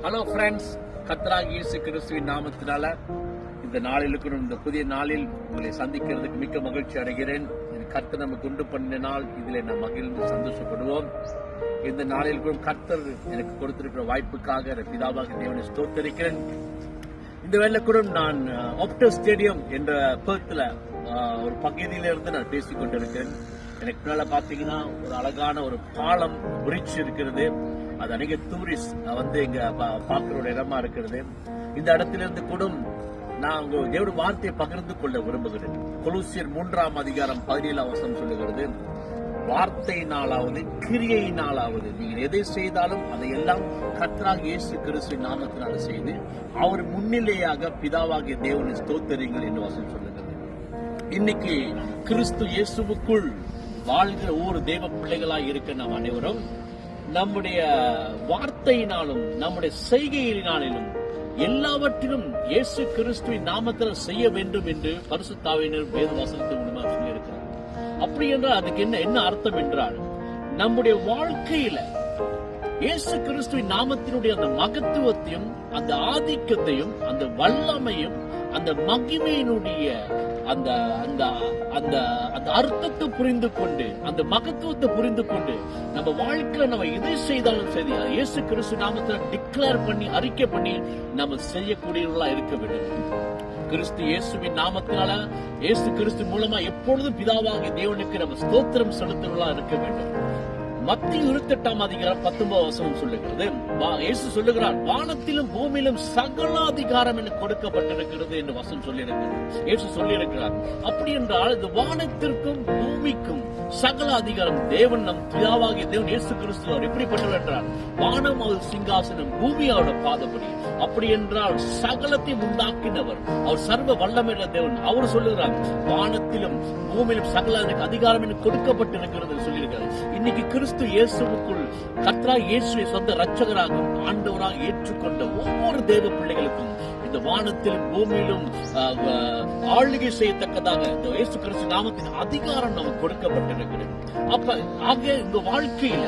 Hello friends, கர்த்தராகிய இயேசு கிறிஸ்துவின் நாமத்தினால இந்த நாளிலுக்கு இந்த புதிய நாளில் உங்களை சந்திக்கிறதுக்கு மிக்க மகிழ்ச்சி அடைகிறேன். இது கர்த்தர் நமக்கு உண்டு பண்ணின நாள். இதில் நாம் மகிழ்ந்து சந்தோஷப்படுவோம். இந்த நாளில் கூட கர்த்தர் எனக்கு கொடுத்திருக்கிற வாய்ப்புக்காக பிதாவாக தேவனை ஸ்தோத்தரிக்கிறேன். இந்த வேளை கூட நான் ஆப்டர் ஸ்டேடியம் என்ற பெர்த்ல ஒரு பகுதியில இருந்து நான் பேசிக் கொண்டிருக்கிறேன். எனக்கு முன்னால பாத்தீங்கன்னா ஒரு அழகான ஒரு பாலம் பிரிட்ஜ் இருக்கிறது. அது அநேக டூரிஸ்ட் வந்து இங்க பாக்குற ஒரு இடமா இருக்கிறது. இந்த இடத்திலிருந்து கூட நான் உங்க தேவனுடைய வார்த்தையை பகிர்ந்து கொள்ள விரும்புகிறேன். கொலோசியர் 3:17 சொல்லுகிறது, வார்த்தையினாலாவது கிரியையினாலாவது நீங்கள் எதை செய்தாலும் அதையெல்லாம் கர்த்தராகிய இயேசு கிறிஸ்துவின் நாமத்தினால செய்து அவர் முன்னிலையாக பிதாவாகிய தேவனை ஸ்தோத்திரிங்கள் என்று வசனம் சொல்லுகிறது. இன்னைக்கு கிறிஸ்து இயேசுவுக்குள் வாழ்கிற ஒவ்வொரு தேவ பிள்ளைகளாய் இருக்க நாம் அனைவரும் நம்முடைய வார்த்தையினாலும் நம்முடைய செய்கையினாலும் எல்லாவற்றிலும் இயேசு கிறிஸ்துவின் நாமத்தில் செய்ய வேண்டும் என்று பரிசுத்த ஆவியானவர் வேத வசனத்தின் மூலமாக சொல்லியிருக்கிறார். அப்படி என்றால் அதுக்கு என்ன அர்த்தம் என்றால், நம்முடைய வாழ்க்கையில இயேசு கிறிஸ்துவின் நாமத்தினுடைய அந்த மகத்துவத்தையும் அந்த ஆதிக்கத்தையும் அந்த வல்லமையும் அந்த மகிமையினுடைய அந்த அந்த அந்த அந்த அர்த்தத்தை புரிந்து கொண்டு அந்த மகத்துவத்தை புரிந்து கொண்டு நம்ம வாழ்க்கையில நம்ம எதை செய்தாலும் சரி இயேசு கிறிஸ்து நாமத்தை டிக்ளேர் பண்ணி அறிக்கை பண்ணி நம்ம செய்யக்கூடியவர்களா இருக்க வேண்டும். கிறிஸ்து இயேசுவின் நாமத்தினால இயேசு கிறிஸ்து மூலமா எப்பொழுதும் பிதாவாகிய தேவனுக்கு நம்ம ஸ்தோத்திரம் செலுத்துவர்களா இருக்க வேண்டும். மத்திய 28:19 சொல்லுகிறது, இயேசு சொல்லுகிறார், வானத்திலும் பூமியிலும் சகல அதிகாரம் எனக்கு கொடுக்கப்பட்டிருக்கிறது என்று வசனம் சொல்லியிருக்கிறார். இயேசு சொல்லியிருக்கிறார். அப்படி என்றால் இந்த வானத்திற்கும் பூமிக்கும் சகல அதிகாரம் தேவன் நம் பிதாவாகிய தேவன் இயேசு கிறிஸ்து அவர் எப்படிப்பட்டவர் என்றால், வானம் அவர் சிங்காசனம், பூமி அவரோட பாதப்படி. அப்படி என்றால் சகலத்தை உண்டாக்கினவர் அவர், சர்வ வல்லமையுள்ள தேவன். அவர் சொல்லுகிறார், வானத்திலும் பூமியிலும் சகல அதிகாரம் எனக்கு கொடுக்கப்பட்டிருக்கிறது சொல்லியிருக்கிறார். இன்னைக்கு கிறிஸ்து இயேசுவுக்குள் கர்த்தராகிய இயேசுவை சொந்த இரட்சகராக ஆண்டவராக ஏற்றுக்கொண்ட ஒவ்வொரு தேவ பிள்ளைகளுக்கும் இந்த வானத்திலும் பூமியிலும் ஆளுகை செய்யத்தக்கதாக இந்த இயேசு கிறிஸ்து நாமத்தின் அதிகாரம் நமக்கு கொடுக்கப்பட்டிருக்கிறது. அப்ப ஆக இந்த வாழ்க்கையில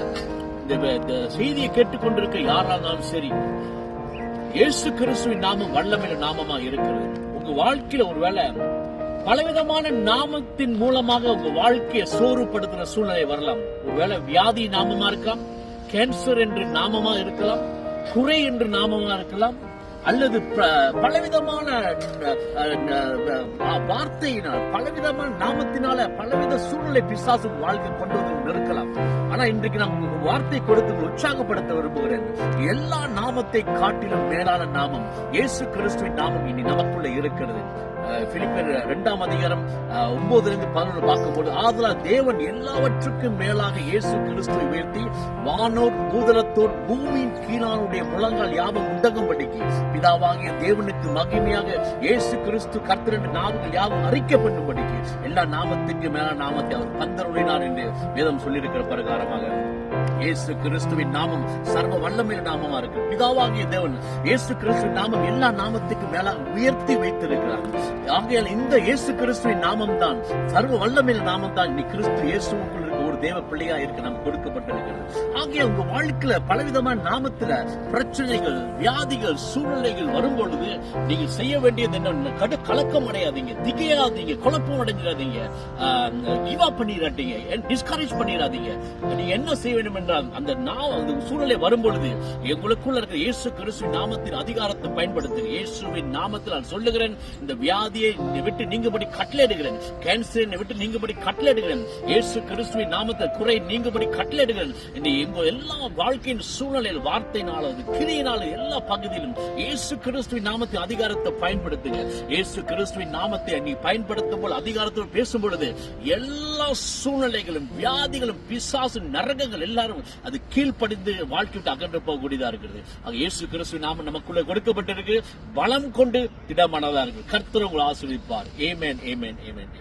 இந்த செய்தியை கேட்டுக்கொண்டிருக்க யாரானாலும் சரி, இயேசு கிறிஸ்துவின் நாமம் வல்லமையுள்ள நாமமா இருக்கிறது. உங்க வாழ்க்கையில ஒருவேளை பலவிதமான நாமத்தின் மூலமாக உங்க வாழ்க்கையை சோர்வுபடுத்துற சூழ்நிலை வரலாம். ஒருவேளை வியாதி நாமமா இருக்கலாம், கேன்சர் என்று நாமமா இருக்கலாம், குறை என்று நாமமா இருக்கலாம், அல்லது பலவிதமான வார்த்தையினால் பலவிதமான நாமத்தினால பலவித சூழ்நிலை பிசாசு வாழ்க்கை கொண்டு வந்து இருக்கலாம். ஆனா இன்றைக்கு நான் வார்த்தை கொடுத்து உற்சாகப்படுத்த விரும்புகிறேன். எல்லா நாமத்தை காட்டிலும் மேலான நாமம் இயேசு கிறிஸ்துவின் நாமம் இனி நமக்குள்ள இருக்கிறது. பிலிப்பியர் 2:9-11 பார்க்கும்போது, ஆதலால் தேவன் எல்லாவற்றுக்கும் மேலாக இயேசு கிறிஸ்துவை உயர்த்தி வானோர் பூதலத்தோர் பூமியின் கீழானுடைய முழங்கால் யாவும் உண்டகும்படிக்கு பிதாவாகிய தேவனுக்கு மகிமையாக இயேசு கிறிஸ்து கர்த்தர் என்ற நாமங்கள் யாவும் அறிக்கப்பட்டும்படிக்கு எல்லா நாமத்துக்கு மேலான நாமத்தை அவர் தந்தருளினார் என்று வேதம் சொல்லியிருக்கிற பிரகாரமாக இயேசு கிறிஸ்துவின் நாமம் சர்வ வல்லமையுள்ள நாமமா இருக்கு. பிதாவாகிய தேவன் இயேசு கிறிஸ்துவின் நாமம் எல்லா நாமத்துக்கு மேலாக உயர்த்தி வைத்திருக்கிறார். ஆகையால் இந்த இயேசு கிறிஸ்துவின் நாமம் தான், சர்வ வல்லமையுள்ள நாமம் தான் இன்னைக்கு கிறிஸ்து இயேசுவுக்குள் ஒரு தேவ பிள்ளையா இருக்க நமக்கு கொடுக்கப்பட்டிருக்கிறது. ஆகிய உங்க வாழ்க்கையில பலவிதமான நாமத்துல பிரச்சனைகள், வியாதிகள், சூழ்நிலைகள் வரும்பொழுது நீங்கள் செய்ய வேண்டியது என்ன? கலக்கம் அடையாதீங்க, திகையாதீங்க, குழப்பம் அடைஞ்சிடாதீங்க, கிவ் அப் பண்ணிடாதீங்க, டிஸ்கரேஜ் பண்ணிடாதீங்க. நீங்க என்ன செய்ய வேண்டும் என்றால், அந்த சூழ்நிலை வரும்பொழுது எங்களுக்குள்ள இருக்கிற இயேசு கிறிஸ்துவின் நாமத்தின் அதிகாரத்தை பயன்படுத்துங்க. இயேசுவின் நாமத்தில் நான் சொல்லுகிறேன், இந்த வியாதியை விட்டு நீங்கபடி கட்டளையிடுகிறேன், கேன்சரை விட்டு நீங்கபடி கட்டளையிடுகிறேன், இயேசு கிறிஸ்துவின் நாமத்தை குறை நீங்கபடி கட்டளையிடுகிறேன். எங்க எல்லா வாழ்க்கையின் சூழ்நிலையில் வார்த்தையினாலும் கிரியினாலும் எல்லா பகுதியிலும் இயேசு கிறிஸ்துவின் நாமத்தின் அதிகாரத்தை பயன்படுத்துங்க. இயேசு கிறிஸ்துவின் நாமத்தை நீ பயன்படுத்தும் போது, அதிகாரத்தோடு பேசும் பொழுது எல்லா சூழ்நிலைகளும் வியாதிகளும் பிசாசு நரகங்கள் எல்லாரும் அது கீழ்ப்படிந்து வாழ்க்கை விட்டு அகன்று போகக்கூடியதா இருக்கிறது. இயேசு கிறிஸ்துவின் நாமம் நமக்குள்ள கொடுக்கப்பட்டிருக்கு. பலம் கொண்டு திடமானதா இருக்கு. கர்த்தர் உங்களை ஆசீர்வதிப்பார். ஆமென், ஆமென், ஆமென்.